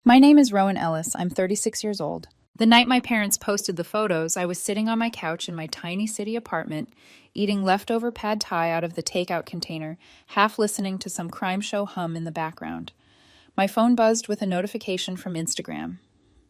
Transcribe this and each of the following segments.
My name is Rowan Ellis. I'm 36 years old. The night my parents posted the photos, I was sitting on my couch in my tiny city apartment, eating leftover pad thai out of the takeout container, half listening to some crime show hum in the background. My phone buzzed with a notification from Instagram.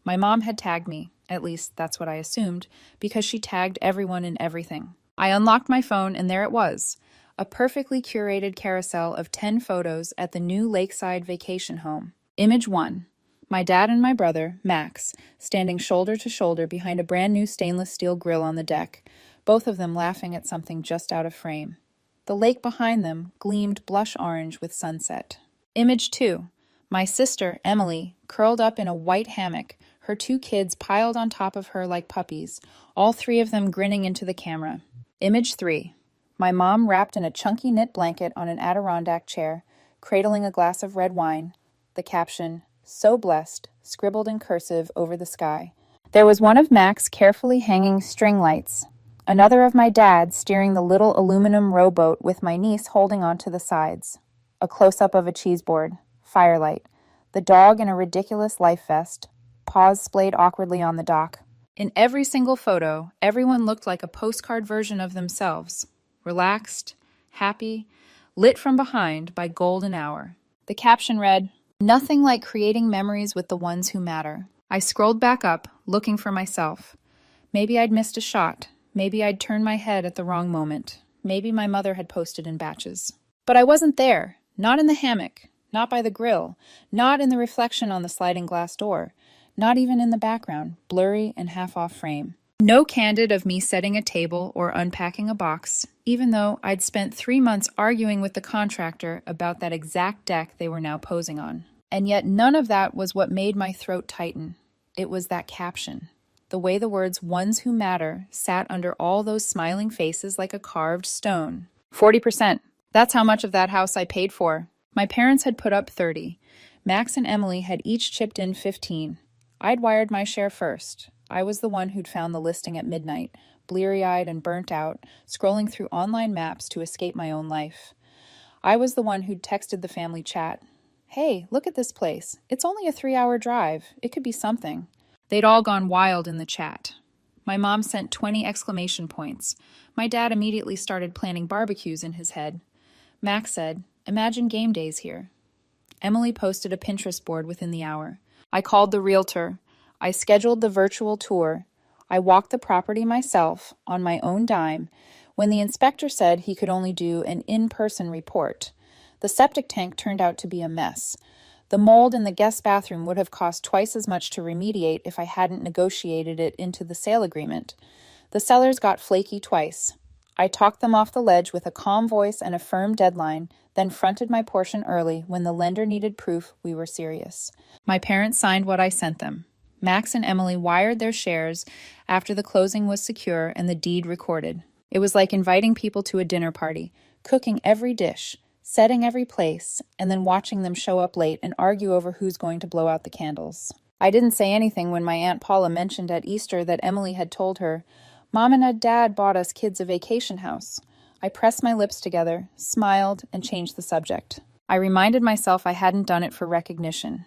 My mom had tagged me, at least that's what I assumed, because she tagged everyone and everything. I unlocked my phone and there it was, a perfectly curated carousel of 10 photos at the new lakeside vacation home. Image 1. My dad and my brother, Max, standing shoulder to shoulder behind a brand new stainless steel grill on the deck, both of them laughing at something just out of frame. The lake behind them gleamed blush orange with sunset. Image 2. My sister, Emily, curled up in a white hammock, her two kids piled on top of her like puppies, all three of them grinning into the camera. Image 3. My mom wrapped in a chunky knit blanket on an Adirondack chair, cradling a glass of red wine. The caption, "So blessed," scribbled in cursive over the sky. There was one of Max carefully hanging string lights, another of my dad steering the little aluminum rowboat with my niece holding onto the sides, a close-up of a cheese board, firelight, the dog in a ridiculous life vest, paws splayed awkwardly on the dock. In every single photo, everyone looked like a postcard version of themselves, relaxed, happy, lit from behind by golden hour. The caption read, "Nothing like creating memories with the ones who matter." I scrolled back up, looking for myself. Maybe I'd missed a shot. Maybe I'd turned my head at the wrong moment. Maybe my mother had posted in batches. But I wasn't there. Not in the hammock. Not by the grill. Not in the reflection on the sliding glass door. Not even in the background, blurry and half off frame. No candid of me setting a table or unpacking a box, even though I'd spent 3 months arguing with the contractor about that exact deck they were now posing on. And yet none of that was what made my throat tighten. It was that caption. The way the words "ones who matter" sat under all those smiling faces like a carved stone. 40%. That's how much of that house I paid for. My parents had put up 30. Max and Emily had each chipped in 15. I'd wired my share first. I was the one who'd found the listing at midnight, bleary-eyed and burnt out, scrolling through online maps to escape my own life. I was the one who'd texted the family chat. "Hey, look at this place. It's only a 3-hour drive. It could be something." They'd all gone wild in the chat. My mom sent 20 exclamation points. My dad immediately started planning barbecues in his head. Max said, "Imagine game days here." Emily posted a Pinterest board within the hour. I called the realtor. I scheduled the virtual tour. I walked the property myself, on my own dime, when the inspector said he could only do an in-person report. The septic tank turned out to be a mess. The mold in the guest bathroom would have cost twice as much to remediate if I hadn't negotiated it into the sale agreement. The sellers got flaky twice. I talked them off the ledge with a calm voice and a firm deadline, then fronted my portion early when the lender needed proof we were serious. My parents signed what I sent them. Max and Emily wired their shares after the closing was secure and the deed recorded. It was like inviting people to a dinner party, cooking every dish, setting every place, and then watching them show up late and argue over who's going to blow out the candles. I didn't say anything when my Aunt Paula mentioned at Easter that Emily had told her, "Mom and Dad bought us kids a vacation house." I pressed my lips together, smiled, and changed the subject. I reminded myself I hadn't done it for recognition.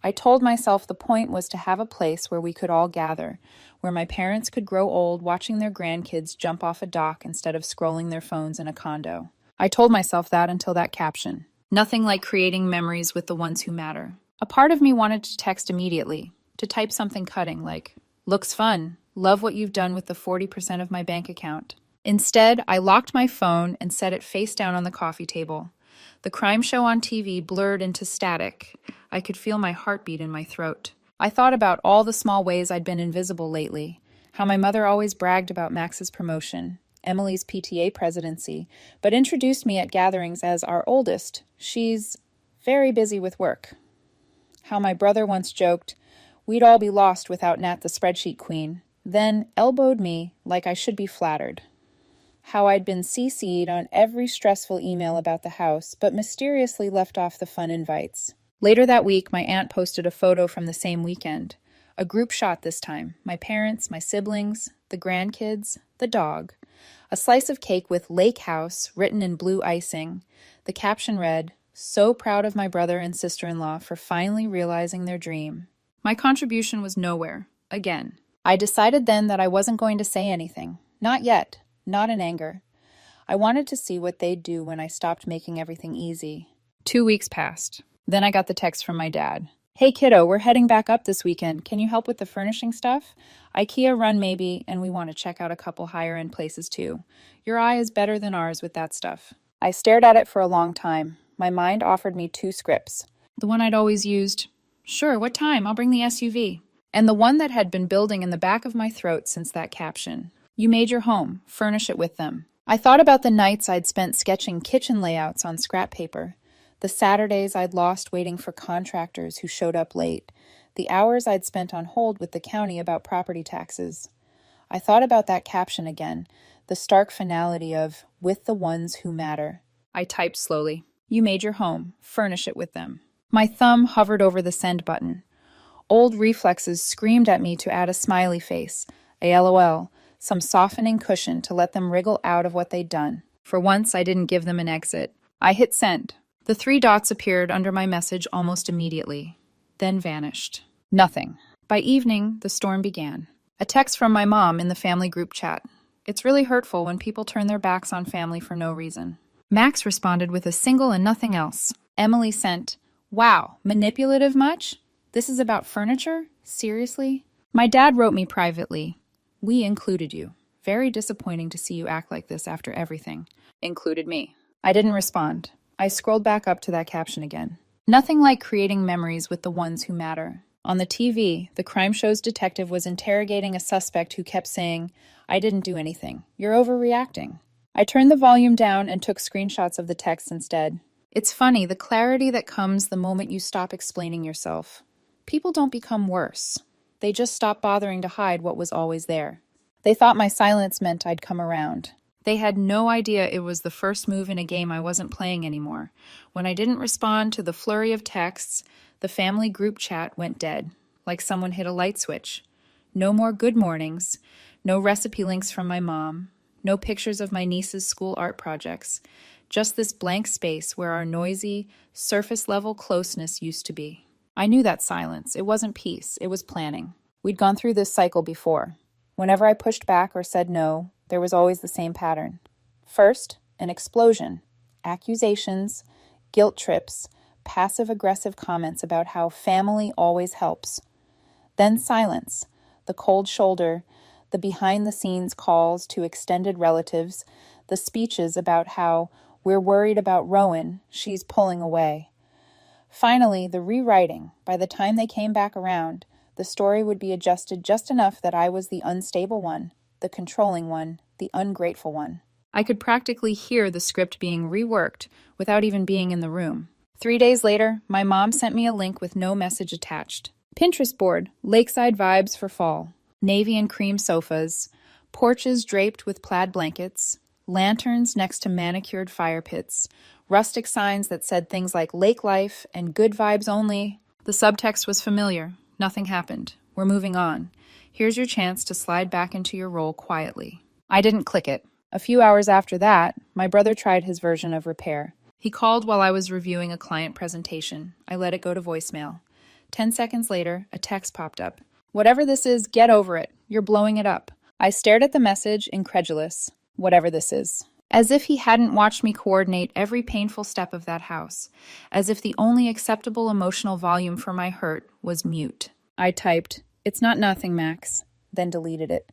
I told myself the point was to have a place where we could all gather, where my parents could grow old watching their grandkids jump off a dock instead of scrolling their phones in a condo. I told myself that until that caption. Nothing like creating memories with the ones who matter. A part of me wanted to text immediately, to type something cutting like, "Looks fun. Love what you've done with the 40% of my bank account." Instead, I locked my phone and set it face down on the coffee table. The crime show on TV blurred into static. I could feel my heartbeat in my throat. I thought about all the small ways I'd been invisible lately, how my mother always bragged about Max's promotion, Emily's PTA presidency, but introduced me at gatherings as our oldest. She's very busy with work. How my brother once joked, "We'd all be lost without Nat the spreadsheet queen," then elbowed me like I should be flattered. How I'd been CC'd on every stressful email about the house, but mysteriously left off the fun invites. Later that week, my aunt posted a photo from the same weekend. A group shot this time. My parents, my siblings, the grandkids, the dog. A slice of cake with "Lake House" written in blue icing. The caption read, "So proud of my brother and sister-in-law for finally realizing their dream." My contribution was nowhere. Again. I decided then that I wasn't going to say anything. Not yet. Not in anger. I wanted to see what they'd do when I stopped making everything easy. 2 weeks passed. Then I got the text from my dad. Hey kiddo, we're heading back up this weekend. Can you help with the furnishing stuff? IKEA run maybe, and we want to check out a couple higher end places too. Your eye is better than ours with that stuff. I stared at it for a long time. My mind offered me two scripts. The one I'd always used. Sure, what time? I'll bring the SUV. And the one that had been building in the back of my throat since that caption. You made your home. Furnish it with them. I thought about the nights I'd spent sketching kitchen layouts on scrap paper. The Saturdays I'd lost waiting for contractors who showed up late. The hours I'd spent on hold with the county about property taxes. I thought about that caption again, the stark finality of, with the ones who matter. I typed slowly. You made your home. Furnish it with them. My thumb hovered over the send button. Old reflexes screamed at me to add a smiley face, a LOL, some softening cushion to let them wriggle out of what they'd done. For once, I didn't give them an exit. I hit send. The 3 dots appeared under my message almost immediately, then vanished. Nothing. By evening, the storm began. A text from my mom in the family group chat. It's really hurtful when people turn their backs on family for no reason. Max responded with a single and nothing else. Emily sent, wow, manipulative much? This is about furniture? Seriously? My dad wrote me privately. We included you. Very disappointing to see you act like this after everything. Included me. I didn't respond. I scrolled back up to that caption again. Nothing like creating memories with the ones who matter. On the TV, the crime show's detective was interrogating a suspect who kept saying, I didn't do anything. You're overreacting. I turned the volume down and took screenshots of the text instead. It's funny, the clarity that comes the moment you stop explaining yourself. People don't become worse. They just stop bothering to hide what was always there. They thought my silence meant I'd come around. They had no idea it was the first move in a game I wasn't playing anymore. When I didn't respond to the flurry of texts, the family group chat went dead, like someone hit a light switch. No more good mornings, no recipe links from my mom, no pictures of my niece's school art projects, just this blank space where our noisy, surface-level closeness used to be. I knew that silence. It wasn't peace, it was planning. We'd gone through this cycle before. Whenever I pushed back or said no, there was always the same pattern. First, an explosion. Accusations, guilt trips, passive-aggressive comments about how family always helps. Then silence, the cold shoulder, the behind-the-scenes calls to extended relatives, the speeches about how we're worried about Rowan, she's pulling away. Finally, the rewriting. By the time they came back around, the story would be adjusted just enough that I was the unstable one, the controlling one, the ungrateful one. I could practically hear the script being reworked without even being in the room. 3 days later, my mom sent me a link with no message attached. Pinterest board, lakeside vibes for fall. Navy and cream sofas, porches draped with plaid blankets, lanterns next to manicured fire pits, rustic signs that said things like lake life and good vibes only. The subtext was familiar. Nothing happened. We're moving on. Here's your chance to slide back into your role quietly. I didn't click it. A few hours after that, my brother tried his version of repair. He called while I was reviewing a client presentation. I let it go to voicemail. 10 seconds later, a text popped up. Whatever this is, get over it. You're blowing it up. I stared at the message, incredulous. Whatever this is. As if he hadn't watched me coordinate every painful step of that house. As if the only acceptable emotional volume for my hurt was mute. I typed, "It's not nothing, Max," then deleted it.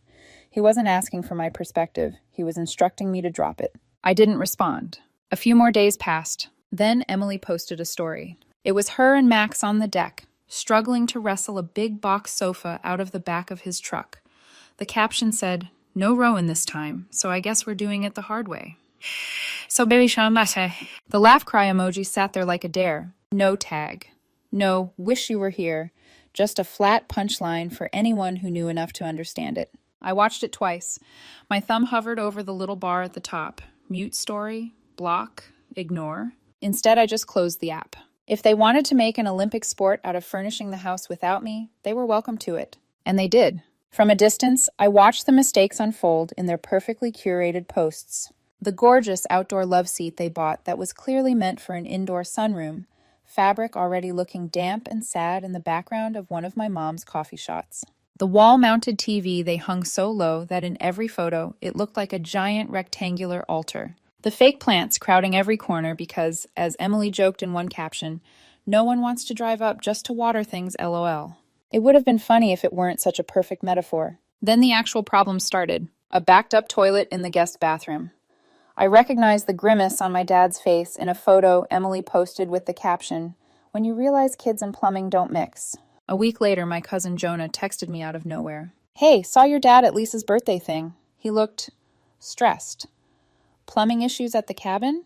He wasn't asking for my perspective. He was instructing me to drop it. I didn't respond. A few more days passed. Then Emily posted a story. It was her and Max on the deck, struggling to wrestle a big box sofa out of the back of his truck. The caption said, "No Rowan this time, so I guess we're doing it the hard way." So baby Shamase. The laugh cry emoji sat there like a dare. No tag. No, wish you were here. Just a flat punchline for anyone who knew enough to understand it. I watched it twice. My thumb hovered over the little bar at the top. Mute story, block, ignore. Instead, I just closed the app. If they wanted to make an Olympic sport out of furnishing the house without me, they were welcome to it. And they did. From a distance, I watched the mistakes unfold in their perfectly curated posts. The gorgeous outdoor love seat they bought that was clearly meant for an indoor sunroom fabric already looking damp and sad in the background of one of my mom's coffee shots. The wall-mounted TV they hung so low that in every photo it looked like a giant rectangular altar. The fake plants crowding every corner because, as Emily joked in one caption, no one wants to drive up just to water things, lol. It would have been funny if it weren't such a perfect metaphor. Then the actual problem started. A backed-up toilet in the guest bathroom. I recognized the grimace on my dad's face in a photo Emily posted with the caption, "When you realize kids and plumbing don't mix." A week later, my cousin Jonah texted me out of nowhere. "Hey, saw your dad at Lisa's birthday thing. He looked stressed. Plumbing issues at the cabin?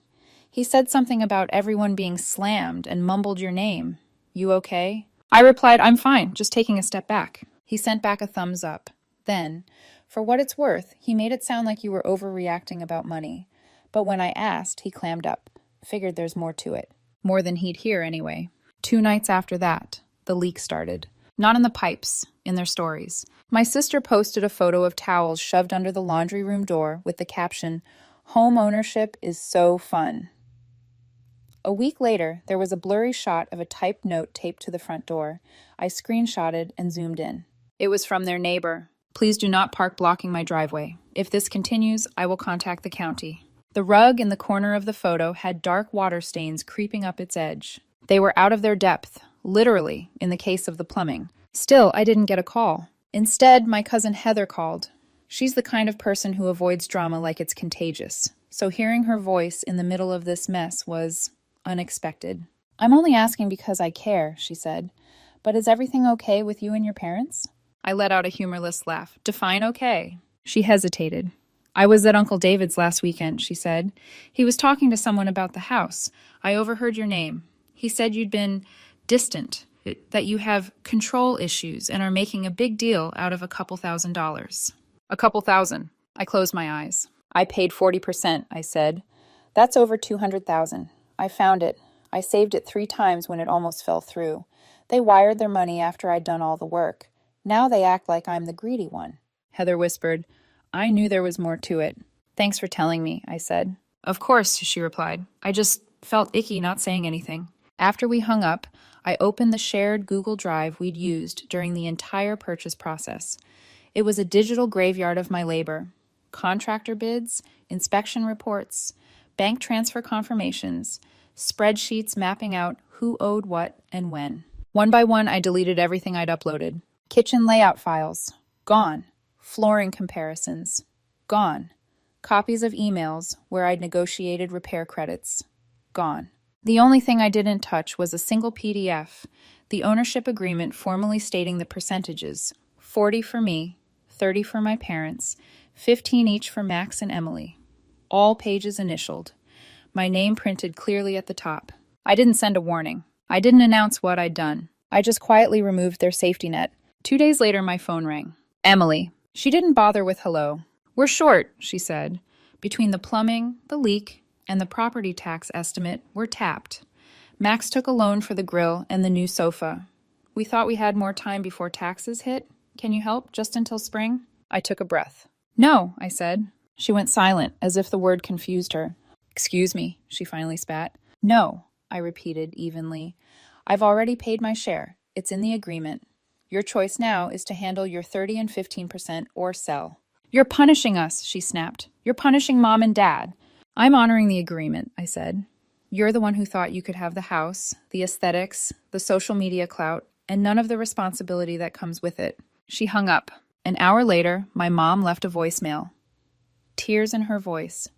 He said something about everyone being slammed and mumbled your name. You okay?" I replied, "I'm fine, just taking a step back." He sent back a thumbs up. Then, for what it's worth, he made it sound like you were overreacting about money. But when I asked, he clammed up. Figured there's more to it. More than he'd hear anyway. 2 nights after that, the leak started. Not in the pipes, in their stories. My sister posted a photo of towels shoved under the laundry room door with the caption, "Home ownership is so fun." A week later, there was a blurry shot of a typed note taped to the front door. I screenshotted and zoomed in. It was from their neighbor. "Please do not park blocking my driveway. If this continues, I will contact the county." The rug in the corner of the photo had dark water stains creeping up its edge. They were out of their depth, literally, in the case of the plumbing. Still, I didn't get a call. Instead, my cousin Heather called. She's the kind of person who avoids drama like it's contagious. So hearing her voice in the middle of this mess was unexpected. "I'm only asking because I care," she said. "But is everything okay with you and your parents?" I let out a humorless laugh. "Define okay." She hesitated. "I was at Uncle David's last weekend," she said. "He was talking to someone about the house. I overheard your name. He said you'd been distant, that you have control issues and are making a big deal out of a couple $1,000s. A couple thousand. I closed my eyes. "I paid 40%, I said. "That's over 200,000. I found it. I saved it 3 times when it almost fell through. They wired their money after I'd done all the work. Now they act like I'm the greedy one." Heather whispered, "I knew there was more to it." "Thanks for telling me," I said. "Of course," she replied. "I just felt icky not saying anything." After we hung up, I opened the shared Google Drive we'd used during the entire purchase process. It was a digital graveyard of my labor. Contractor bids, inspection reports, bank transfer confirmations, spreadsheets mapping out who owed what and when. One by one, I deleted everything I'd uploaded. Kitchen layout files. Gone. Flooring comparisons. Gone. Copies of emails where I'd negotiated repair credits. Gone. The only thing I didn't touch was a single PDF, the ownership agreement formally stating the percentages, 40 for me, 30 for my parents, 15 each for Max and Emily. All pages initialed. My name printed clearly at the top. I didn't send a warning. I didn't announce what I'd done. I just quietly removed their safety net. 2 days later, my phone rang. Emily. She didn't bother with hello. "We're short," she said. "Between the plumbing, the leak, and the property tax estimate, we're tapped. Max took a loan for the grill and the new sofa. We thought we had more time before taxes hit. Can you help just until spring?" I took a breath. "No," I said. She went silent, as if the word confused her. "Excuse me," she finally spat. "No," I repeated evenly. "I've already paid my share. It's in the agreement. Your choice now is to handle your 30 and 15% or sell." "You're punishing us," she snapped. "You're punishing Mom and Dad." "I'm honoring the agreement," I said. "You're the one who thought you could have the house, the aesthetics, the social media clout, and none of the responsibility that comes with it." She hung up. An hour later, my mom left a voicemail. Tears in her voice.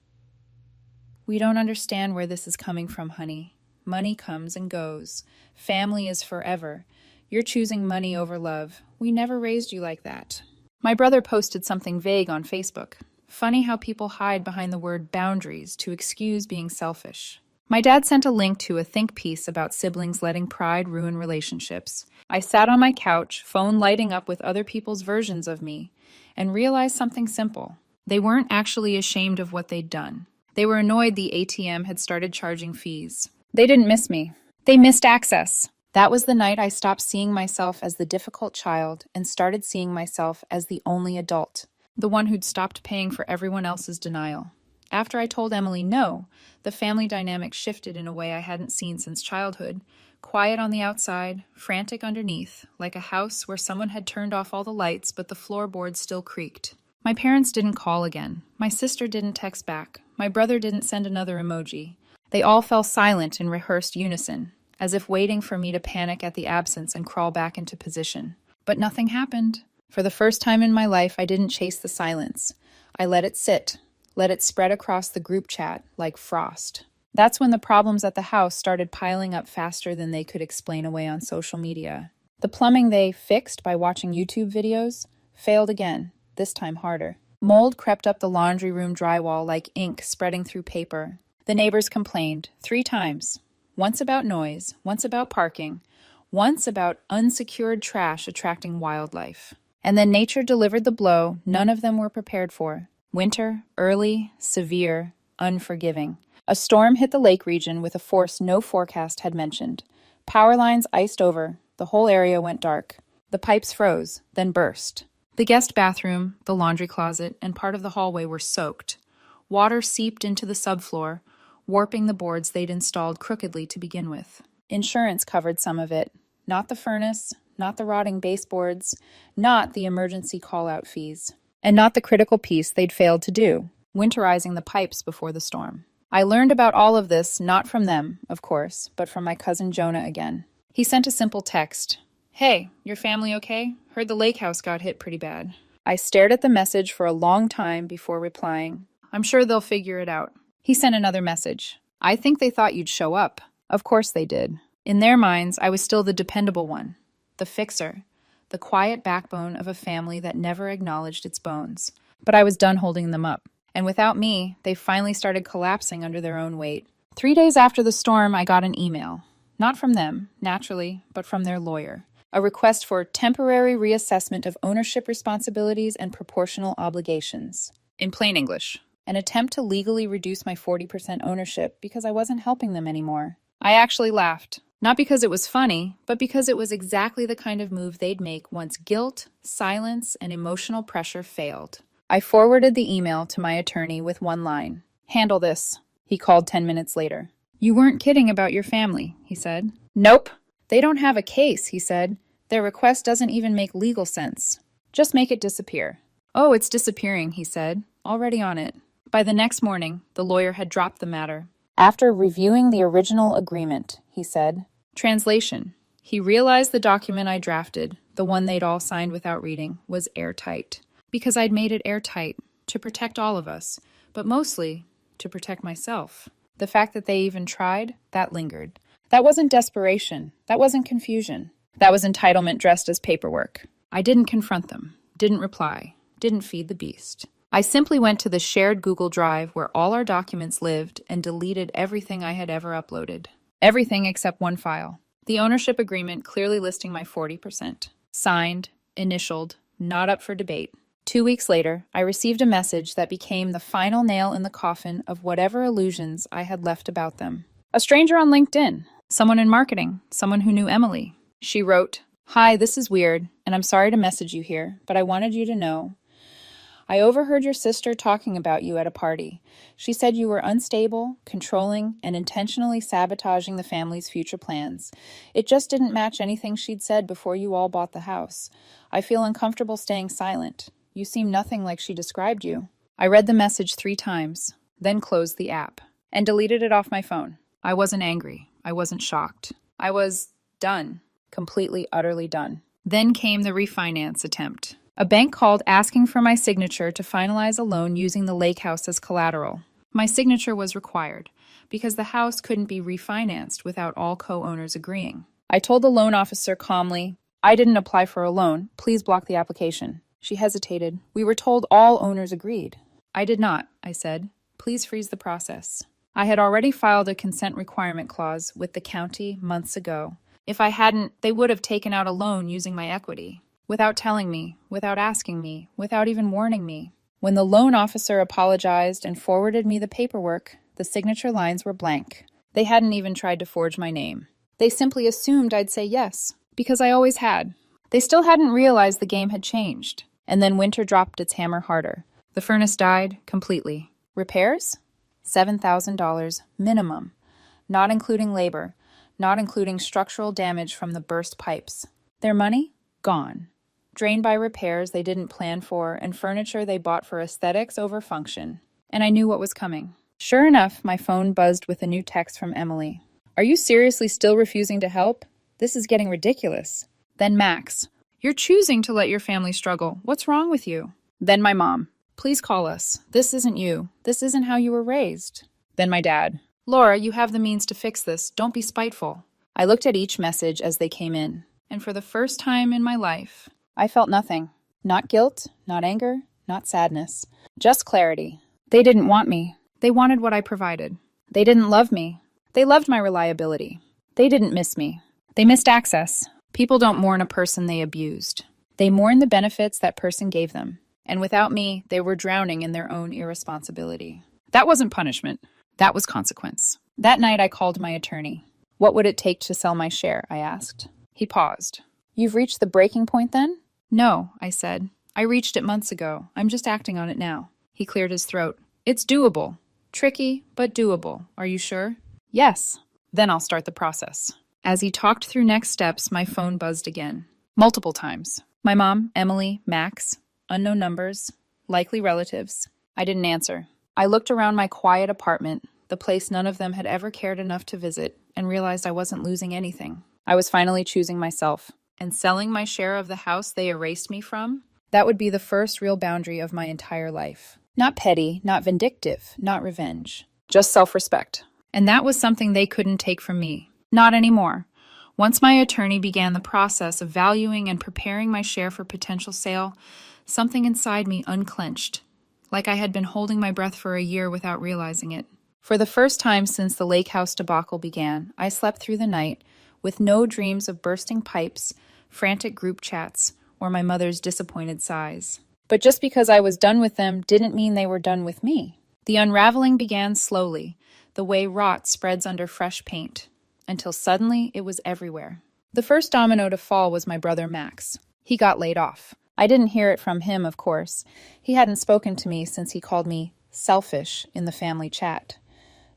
"We don't understand where this is coming from, honey. Money comes and goes. Family is forever. You're choosing money over love. We never raised you like that." My brother posted something vague on Facebook. Funny how people hide behind the word boundaries to excuse being selfish. My dad sent a link to a think piece about siblings letting pride ruin relationships. I sat on my couch, phone lighting up with other people's versions of me, and realized something simple. They weren't actually ashamed of what they'd done. They were annoyed the ATM had started charging fees. They didn't miss me. They missed access. That was the night I stopped seeing myself as the difficult child and started seeing myself as the only adult, the one who'd stopped paying for everyone else's denial. After I told Emily no, the family dynamic shifted in a way I hadn't seen since childhood. Quiet on the outside, frantic underneath, like a house where someone had turned off all the lights but the floorboards still creaked. My parents didn't call again. My sister didn't text back. My brother didn't send another emoji. They all fell silent in rehearsed unison, as if waiting for me to panic at the absence and crawl back into position. But nothing happened. For the first time in my life, I didn't chase the silence. I let it sit, let it spread across the group chat like frost. That's when the problems at the house started piling up faster than they could explain away on social media. The plumbing they fixed by watching YouTube videos failed again, this time harder. Mold crept up the laundry room drywall like ink spreading through paper. The neighbors complained 3 times. Once about noise, once about parking, once about unsecured trash attracting wildlife. And then nature delivered the blow none of them were prepared for. Winter, early, severe, unforgiving. A storm hit the lake region with a force no forecast had mentioned. Power lines iced over. The whole area went dark. The pipes froze, then burst. The guest bathroom, the laundry closet, and part of the hallway were soaked. Water seeped into the subfloor, warping the boards they'd installed crookedly to begin with. Insurance covered some of it. Not the furnace, not the rotting baseboards, not the emergency call-out fees, and not the critical piece they'd failed to do, winterizing the pipes before the storm. I learned about all of this not from them, of course, but from my cousin Jonah again. He sent a simple text. Hey, your family okay? Heard the lake house got hit pretty bad. I stared at the message for a long time before replying. I'm sure they'll figure it out. He sent another message. I think they thought you'd show up. Of course they did. In their minds, I was still the dependable one, the fixer, the quiet backbone of a family that never acknowledged its bones. But I was done holding them up. And without me, they finally started collapsing under their own weight. 3 days after the storm, I got an email. Not from them, naturally, but from their lawyer. A request for temporary reassessment of ownership responsibilities and proportional obligations. In plain English, an attempt to legally reduce my 40% ownership because I wasn't helping them anymore. I actually laughed. Not because it was funny, but because it was exactly the kind of move they'd make once guilt, silence, and emotional pressure failed. I forwarded the email to my attorney with one line. Handle this, he called 10 minutes later. You weren't kidding about your family, he said. Nope. They don't have a case, he said. Their request doesn't even make legal sense. Just make it disappear. Oh, it's disappearing, he said. Already on it. By the next morning, the lawyer had dropped the matter. After reviewing the original agreement, he said. Translation. He realized the document I drafted, the one they'd all signed without reading, was airtight. Because I'd made it airtight, to protect all of us, but mostly to protect myself. The fact that they even tried, that lingered. That wasn't desperation. That wasn't confusion. That was entitlement dressed as paperwork. I didn't confront them, didn't reply, didn't feed the beast. I simply went to the shared Google Drive where all our documents lived and deleted everything I had ever uploaded. Everything except one file. The ownership agreement clearly listing my 40%. Signed, initialed, not up for debate. 2 weeks later, I received a message that became the final nail in the coffin of whatever illusions I had left about them. A stranger on LinkedIn, someone in marketing, someone who knew Emily. She wrote, Hi, this is weird, and I'm sorry to message you here, but I wanted you to know. I overheard your sister talking about you at a party. She said you were unstable, controlling, and intentionally sabotaging the family's future plans. It just didn't match anything she'd said before you all bought the house. I feel uncomfortable staying silent. You seem nothing like she described you. I read the message 3 times, then closed the app, and deleted it off my phone. I wasn't angry. I wasn't shocked. I was done. Completely, utterly done. Then came the refinance attempt. A bank called asking for my signature to finalize a loan using the lake house as collateral. My signature was required, because the house couldn't be refinanced without all co-owners agreeing. I told the loan officer calmly, I didn't apply for a loan. Please block the application. She hesitated. We were told all owners agreed. I did not, I said. Please freeze the process. I had already filed a consent requirement clause with the county months ago. If I hadn't, they would have taken out a loan using my equity. Without telling me, without asking me, without even warning me. When the loan officer apologized and forwarded me the paperwork, the signature lines were blank. They hadn't even tried to forge my name. They simply assumed I'd say yes, because I always had. They still hadn't realized the game had changed. And then winter dropped its hammer harder. The furnace died completely. Repairs? $7,000 minimum, not including labor. not including structural damage from the burst pipes. Their money? Gone. Drained by repairs they didn't plan for and furniture they bought for aesthetics over function. And I knew what was coming. Sure enough, my phone buzzed with a new text from Emily. Are you seriously still refusing to help? This is getting ridiculous. Then Max. You're choosing to let your family struggle. What's wrong with you? Then my mom. Please call us. This isn't you. This isn't how you were raised. Then my dad. Laura, you have the means to fix this. Don't be spiteful. I looked at each message as they came in, and for the first time in my life, I felt nothing. Not guilt, not anger, not sadness. Just clarity. They didn't want me. They wanted what I provided. They didn't love me. They loved my reliability. They didn't miss me. They missed access. People don't mourn a person they abused. They mourn the benefits that person gave them. And without me, they were drowning in their own irresponsibility. That wasn't punishment. That was consequence. That night I called my attorney. What would it take to sell my share? I asked. He paused. You've reached the breaking point then? No, I said. I reached it months ago. I'm just acting on it now. He cleared his throat. It's doable. Tricky, but doable. Are you sure? Yes. Then I'll start the process. As he talked through next steps, my phone buzzed again. Multiple times. My mom, Emily, Max, unknown numbers, likely relatives. I didn't answer. I looked around my quiet apartment, the place none of them had ever cared enough to visit, and realized I wasn't losing anything. I was finally choosing myself. And selling my share of the house they erased me from? That would be the first real boundary of my entire life. Not petty, not vindictive, not revenge. Just self-respect. And that was something they couldn't take from me. Not anymore. Once my attorney began the process of valuing and preparing my share for potential sale, something inside me unclenched, like I had been holding my breath for a year without realizing it. For the first time since the lake house debacle began, I slept through the night with no dreams of bursting pipes, frantic group chats, or my mother's disappointed sighs. But just because I was done with them didn't mean they were done with me. The unraveling began slowly, the way rot spreads under fresh paint, until suddenly it was everywhere. The first domino to fall was my brother Max. He got laid off. I didn't hear it from him, of course. He hadn't spoken to me since he called me selfish in the family chat.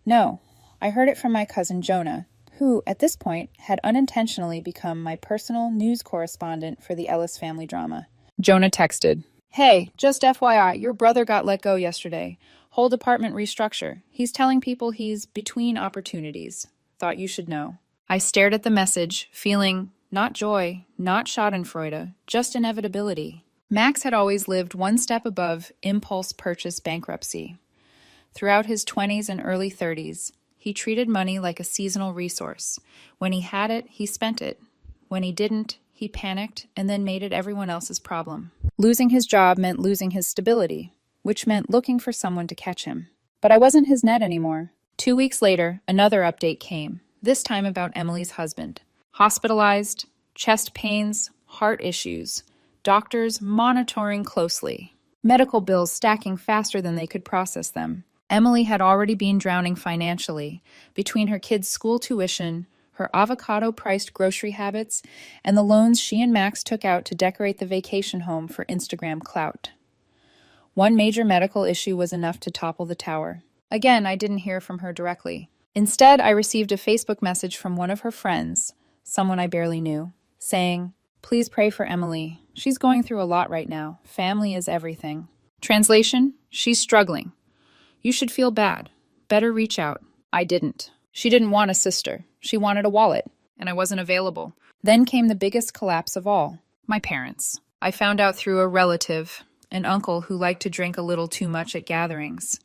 No, I heard it from my cousin Jonah, who, at this point, had unintentionally become my personal news correspondent for the Ellis family drama. Jonah texted, Hey, just FYI, your brother got let go yesterday. Whole department restructure. He's telling people he's between opportunities. Thought you should know. I stared at the message, feeling not joy, not schadenfreude, just inevitability. Max had always lived one step above impulse purchase bankruptcy. Throughout his 20s and early 30s, he treated money like a seasonal resource. When he had it, he spent it. When he didn't, he panicked and then made it everyone else's problem. Losing his job meant losing his stability, which meant looking for someone to catch him. But I wasn't his net anymore. 2 weeks later, another update came, this time about Emily's husband. Hospitalized, chest pains, heart issues, doctors monitoring closely, medical bills stacking faster than they could process them. Emily had already been drowning financially between her kids' school tuition, her avocado-priced grocery habits, and the loans she and Max took out to decorate the vacation home for Instagram clout. One major medical issue was enough to topple the tower. Again, I didn't hear from her directly. Instead, I received a Facebook message from one of her friends, someone I barely knew, saying, Please pray for Emily. She's going through a lot right now. Family is everything. Translation, she's struggling. You should feel bad. Better reach out. I didn't. She didn't want a sister. She wanted a wallet, and I wasn't available. Then came the biggest collapse of all, my parents. I found out through a relative, an uncle who liked to drink a little too much at gatherings.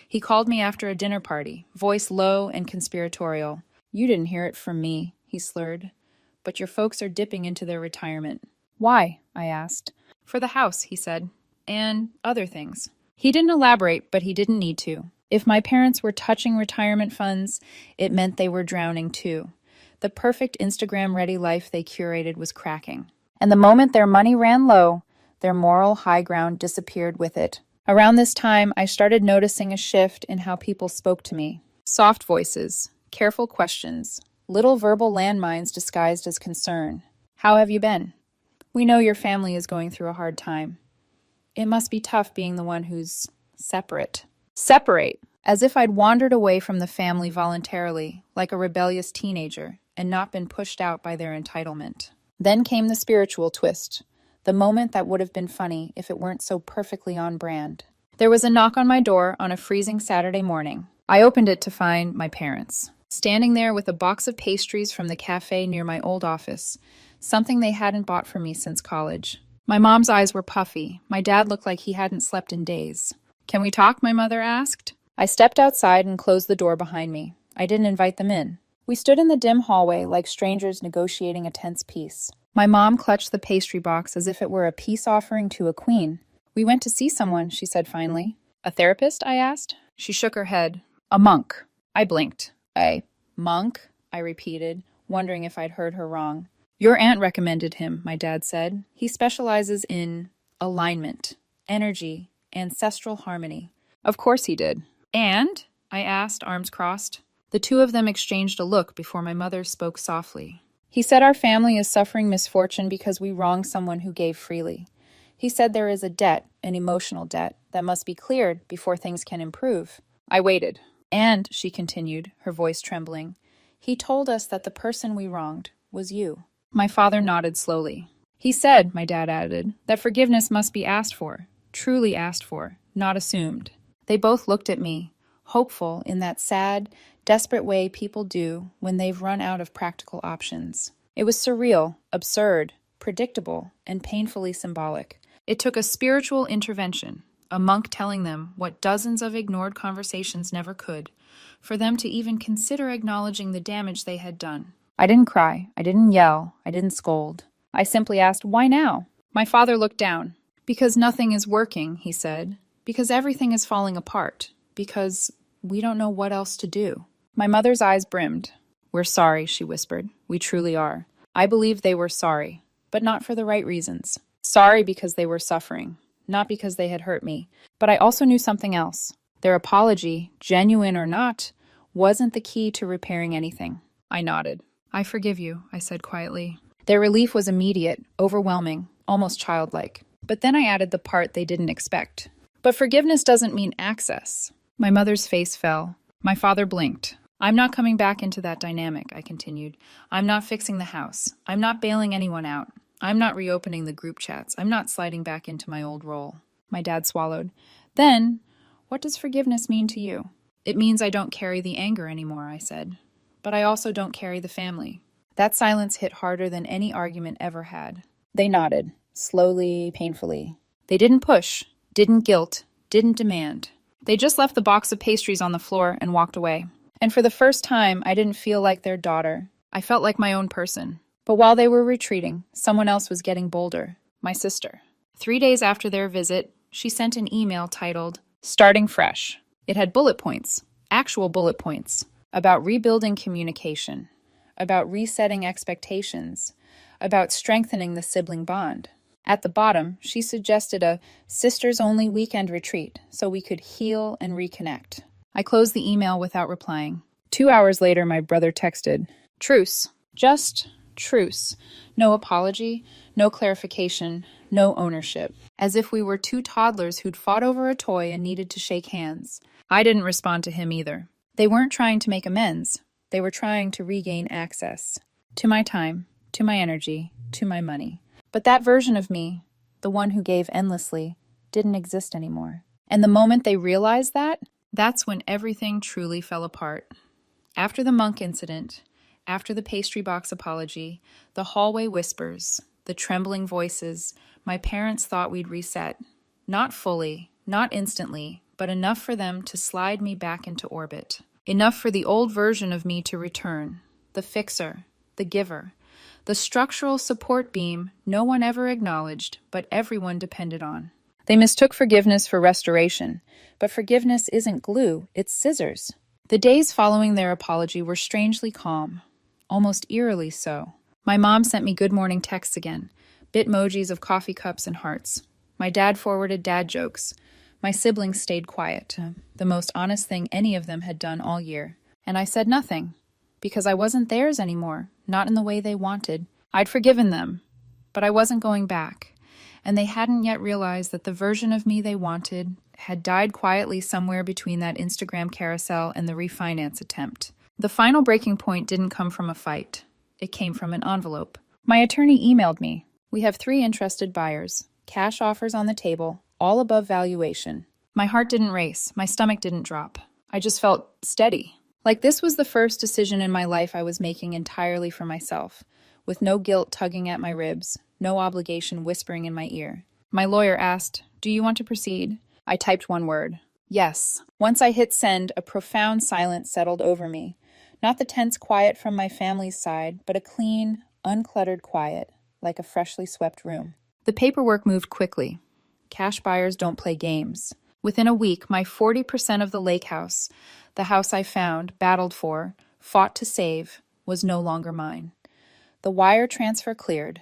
He called me after a dinner party, voice low and conspiratorial. You didn't hear it from me, he slurred. But your folks are dipping into their retirement. Why? I asked. For the house, he said. And other things. He didn't elaborate, but he didn't need to. If my parents were touching retirement funds, it meant they were drowning too. The perfect Instagram-ready life they curated was cracking. And the moment their money ran low, their moral high ground disappeared with it. Around this time, I started noticing a shift in how people spoke to me. Soft voices, careful questions, little verbal landmines disguised as concern. How have you been? We know your family is going through a hard time. It must be tough being the one who's separate. Separate, as if I'd wandered away from the family voluntarily, like a rebellious teenager, and not been pushed out by their entitlement. Then came the spiritual twist, the moment that would have been funny if it weren't so perfectly on brand. There was a knock on my door on a freezing Saturday morning. I opened it to find my parents, standing there with a box of pastries from the cafe near my old office, something they hadn't bought for me since college. My mom's eyes were puffy. My dad looked like he hadn't slept in days. "Can we talk?" my mother asked. I stepped outside and closed the door behind me. I didn't invite them in. We stood in the dim hallway like strangers negotiating a tense peace. My mom clutched the pastry box as if it were a peace offering to a queen. "We went to see someone," she said finally. "A therapist?" I asked. She shook her head. "A monk." I blinked. "A monk?" I repeated, wondering if I'd heard her wrong. "Your aunt recommended him," my dad said. "He specializes in alignment, energy, ancestral harmony." Of course he did. "And?" I asked, arms crossed. The two of them exchanged a look before my mother spoke softly. "He said our family is suffering misfortune because we wronged someone who gave freely. He said there is a debt, an emotional debt, that must be cleared before things can improve." I waited. "And," she continued, her voice trembling, "he told us that the person we wronged was you." My father nodded slowly. "He said," my dad added, "that forgiveness must be asked for, truly asked for, not assumed." They both looked at me, hopeful in that sad, desperate way people do when they've run out of practical options. It was surreal, absurd, predictable, and painfully symbolic. It took a spiritual intervention, a monk telling them what dozens of ignored conversations never could, for them to even consider acknowledging the damage they had done. I didn't cry, I didn't yell, I didn't scold. I simply asked, "Why now?" My father looked down. "Because nothing is working," he said. "Because everything is falling apart. Because we don't know what else to do." My mother's eyes brimmed. "We're sorry," she whispered. "We truly are." I believed they were sorry, but not for the right reasons. Sorry because they were suffering, not because they had hurt me. But I also knew something else. Their apology, genuine or not, wasn't the key to repairing anything. I nodded. "I forgive you," I said quietly. Their relief was immediate, overwhelming, almost childlike. But then I added the part they didn't expect. "But forgiveness doesn't mean access." My mother's face fell. My father blinked. "I'm not coming back into that dynamic," I continued. "I'm not fixing the house. I'm not bailing anyone out. I'm not reopening the group chats. I'm not sliding back into my old role." My dad swallowed. "Then, what does forgiveness mean to you?" "It means I don't carry the anger anymore," I said. "But I also don't carry the family." That silence hit harder than any argument ever had. They nodded, slowly, painfully. They didn't push, didn't guilt, didn't demand. They just left the box of pastries on the floor and walked away. And for the first time, I didn't feel like their daughter. I felt like my own person. But while they were retreating, someone else was getting bolder. My sister. 3 days after their visit, she sent an email titled, "Starting Fresh." It had bullet points, actual bullet points, about rebuilding communication, about resetting expectations, about strengthening the sibling bond. At the bottom, she suggested a sisters-only weekend retreat so we could heal and reconnect. I closed the email without replying. 2 hours later, my brother texted, "Truce. Just truce. No apology, no clarification, no ownership." As if we were two toddlers who'd fought over a toy and needed to shake hands. I didn't respond to him either. They weren't trying to make amends. They were trying to regain access. To my time, to my energy, to my money. But that version of me, the one who gave endlessly, didn't exist anymore. And the moment they realized that, that's when everything truly fell apart. After the monk incident, after the pastry box apology, the hallway whispers, the trembling voices, my parents thought we'd reset. Not fully, not instantly, but enough for them to slide me back into orbit. Enough for the old version of me to return. The fixer, the giver, the structural support beam no one ever acknowledged, but everyone depended on. They mistook forgiveness for restoration, but forgiveness isn't glue, it's scissors. The days following their apology were strangely calm, almost eerily so. My mom sent me good morning texts again, bitmojis of coffee cups and hearts. My dad forwarded dad jokes. My siblings stayed quiet, the most honest thing any of them had done all year. And I said nothing, because I wasn't theirs anymore, not in the way they wanted. I'd forgiven them, but I wasn't going back. And they hadn't yet realized that the version of me they wanted had died quietly somewhere between that Instagram carousel and the refinance attempt. The final breaking point didn't come from a fight. It came from an envelope. My attorney emailed me. We have 3 interested buyers. Cash offers on the table, all above valuation. My heart didn't race. My stomach didn't drop. I just felt steady. Like this was the first decision in my life I was making entirely for myself, with no guilt tugging at my ribs, no obligation whispering in my ear. My lawyer asked, "Do you want to proceed?" I typed one word. Yes. Once I hit send, a profound silence settled over me. Not the tense quiet from my family's side, but a clean, uncluttered quiet, like a freshly swept room. The paperwork moved quickly. Cash buyers don't play games. Within a week, my 40% of the lake house, the house I found, battled for, fought to save, was no longer mine. The wire transfer cleared.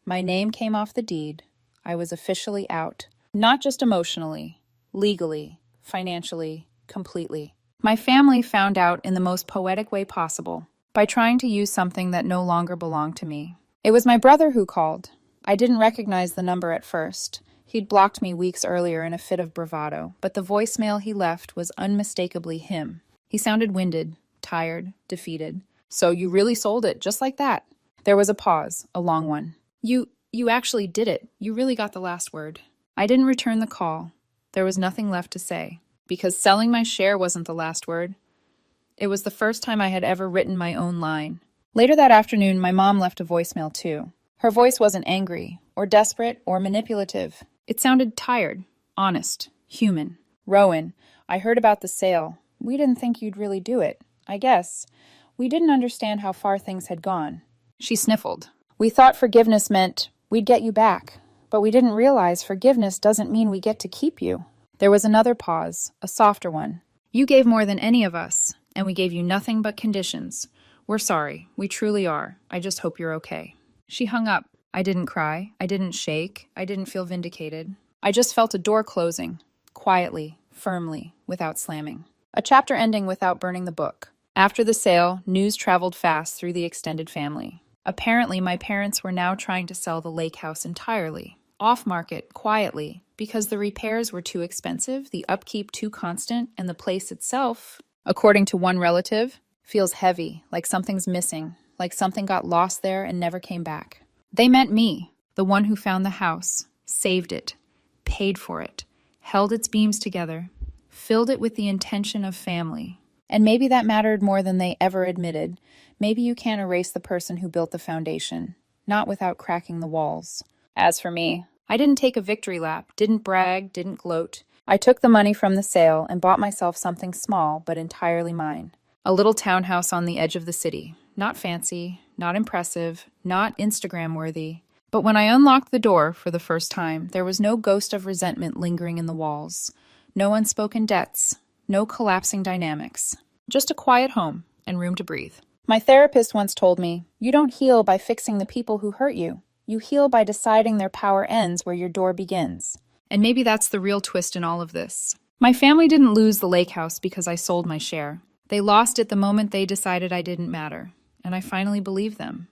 My name came off the deed. I was officially out. Not just emotionally, legally, financially, completely. My family found out in the most poetic way possible, by trying to use something that no longer belonged to me. It was my brother who called. I didn't recognize the number at first. He'd blocked me weeks earlier in a fit of bravado, but the voicemail he left was unmistakably him. He sounded winded, tired, defeated. "So you really sold it, just like that?" There was a pause, a long one. You actually did it. You really got the last word." I didn't return the call. There was nothing left to say, because selling my share wasn't the last word. It was the first time I had ever written my own line. Later that afternoon, my mom left a voicemail too. Her voice wasn't angry, or desperate, or manipulative. It sounded tired, honest, human. "Rowan, I heard about the sale. We didn't think you'd really do it. I guess. We didn't understand how far things had gone." She sniffled. "We thought forgiveness meant we'd get you back, but we didn't realize forgiveness doesn't mean we get to keep you." There was another pause, a softer one. "You gave more than any of us, and we gave you nothing but conditions. We're sorry. We truly are. I just hope you're okay." She hung up. I didn't cry. I didn't shake. I didn't feel vindicated. I just felt a door closing, quietly, firmly, without slamming. A chapter ending without burning the book. After the sale, news traveled fast through the extended family. Apparently, my parents were now trying to sell the lake house entirely, off-market, quietly, because the repairs were too expensive, the upkeep too constant, and the place itself, according to one relative, feels heavy, like something's missing, like something got lost there and never came back. They meant me, the one who found the house, saved it, paid for it, held its beams together, filled it with the intention of family. And maybe that mattered more than they ever admitted. Maybe you can't erase the person who built the foundation, not without cracking the walls. As for me, I didn't take a victory lap, didn't brag, didn't gloat. I took the money from the sale and bought myself something small but entirely mine. A little townhouse on the edge of the city. Not fancy, not impressive, not Instagram-worthy. But when I unlocked the door for the first time, there was no ghost of resentment lingering in the walls. No unspoken debts. No collapsing dynamics. Just a quiet home and room to breathe. My therapist once told me, "You don't heal by fixing the people who hurt you. You heal by deciding their power ends where your door begins." And maybe that's the real twist in all of this. My family didn't lose the lake house because I sold my share. They lost it the moment they decided I didn't matter. And I finally believed them.